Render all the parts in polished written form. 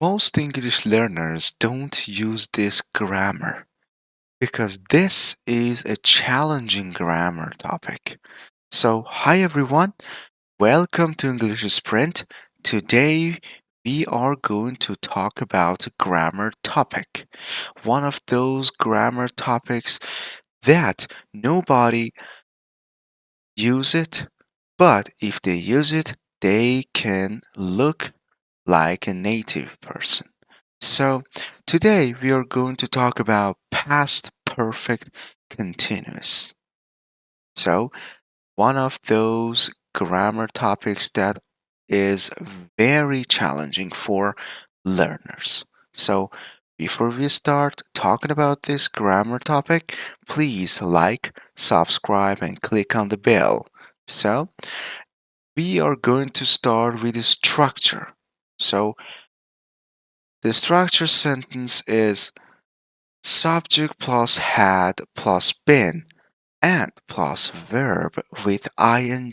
Most English learners don't use this grammar because this is a challenging grammar topic. So, hi everyone, welcome to English Sprint. Today we are going to talk about a grammar topic. One of those grammar topics that nobody use it, but if they use it, they can look like a native person. So, today we are going to talk about past perfect continuous. So, one of those grammar topics that is very challenging for learners. So, before we start talking about this grammar topic, please like, subscribe, and click on the bell. So, we are going to start with the structure. So, the structure sentence is subject plus had plus been and plus verb with ing.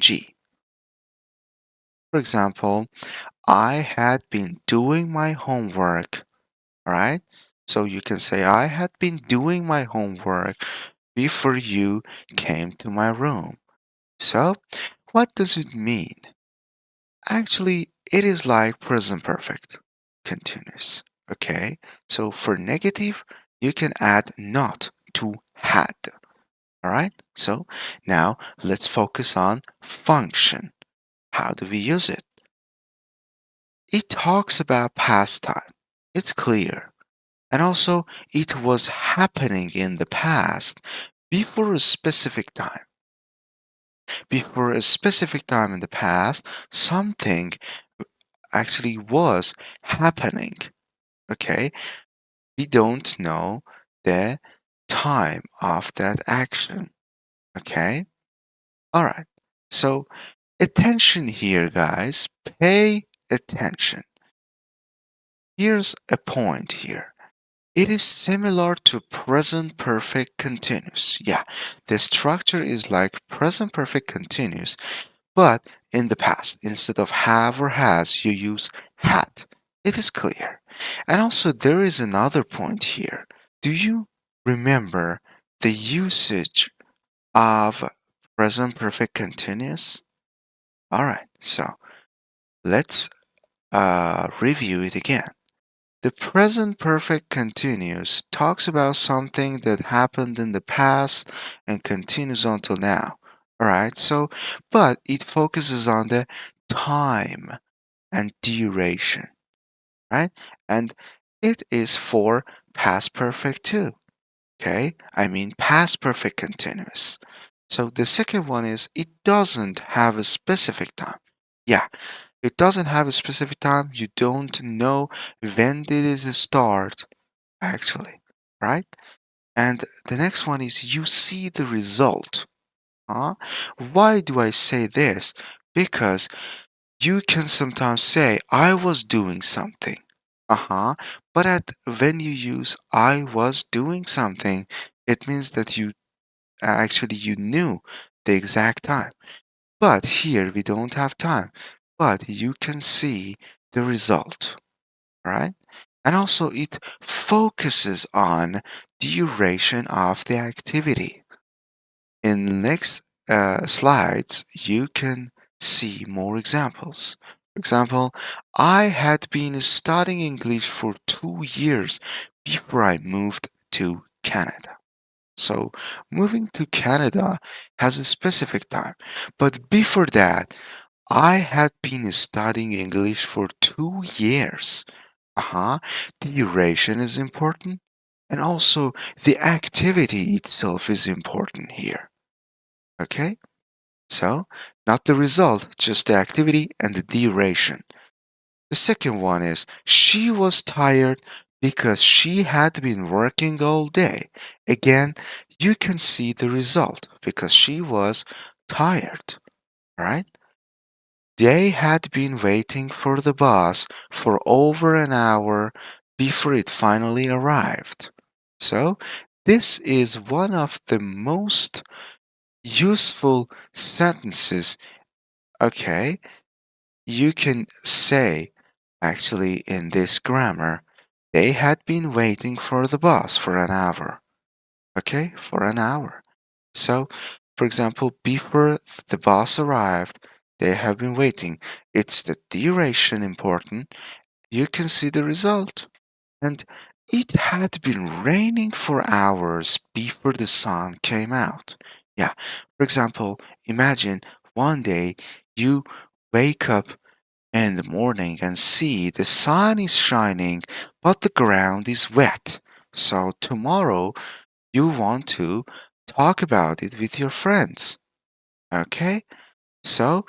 For example, I had been doing my homework, right? So you can say, I had been doing my homework before you came to my room. So, what does it mean? Actually, it is like present perfect continuous. Okay, so for negative, you can add not to had. All right, so now let's focus on function. How do we use it? It talks about past time. It's clear. And also, it was happening in the past before a specific time. Before a specific time in the past, something actually was happening. Okay, we don't know the time of that action. Okay, all right. So, attention here, guys. Pay attention. Here's a point here. It is similar to present perfect continuous. Yeah, the structure is like present perfect continuous, but in the past, instead of have or has, you use had. It is clear. And also, there is another point here. Do you remember the usage of present perfect continuous? All right, so let's review it again. The present perfect continuous talks about something that happened in the past and continues until now. All right, so, but it focuses on the time and duration, right? And it is for past perfect too. Okay, I mean past perfect continuous. So the second one is it doesn't have a specific time. Yeah, it doesn't have a specific time. You don't know when did it start, actually, right? And the next one is you see the result. Huh? Why do I say this? Because you can sometimes say, I was doing something. Uh-huh. But when you use I was doing something, it means that you knew the exact time. But here we don't have time. But you can see the result, right? And also it focuses on duration of the activity. In the next slides, you can see more examples. For example, I had been studying English for 2 years before I moved to Canada. So, moving to Canada has a specific time, but before that, I had been studying English for 2 years. Uh-huh. The duration is important, and also the activity itself is important here. Okay? So, not the result, just the activity and the duration. The second one is she was tired because she had been working all day. Again, you can see the result because she was tired, right? They had been waiting for the bus for over an hour before it finally arrived. So, this is one of the most useful sentences. Okay, you can say Actually, in this grammar, they had been waiting for the bus for an hour. Okay, for an hour. So, for example, before the bus arrived, they have been waiting. It's the duration important. You can see the result. And it had been raining for hours before the sun came out. Yeah, for example, imagine one day you wake up in the morning and see the sun is shining, but the ground is wet. So tomorrow you want to talk about it with your friends. Okay? So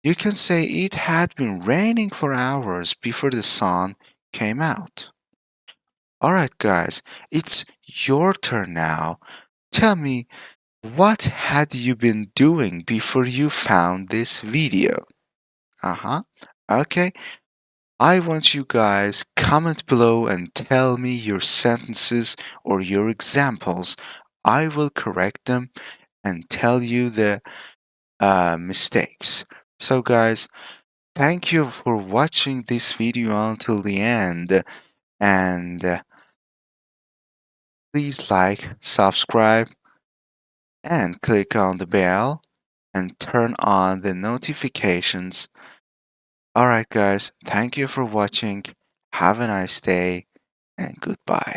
you can say it had been raining for hours before the sun came out. Alright, guys, it's your turn now. Tell me, what had you been doing before you found this video? Uh huh. Okay, I want you guys comment below and tell me your sentences or your examples. I will correct them and tell you the mistakes. So, guys, thank you for watching this video until the end, and please like, subscribe, and click on the bell and turn on the notifications. Alright, guys, thank you for watching. Have a nice day and goodbye.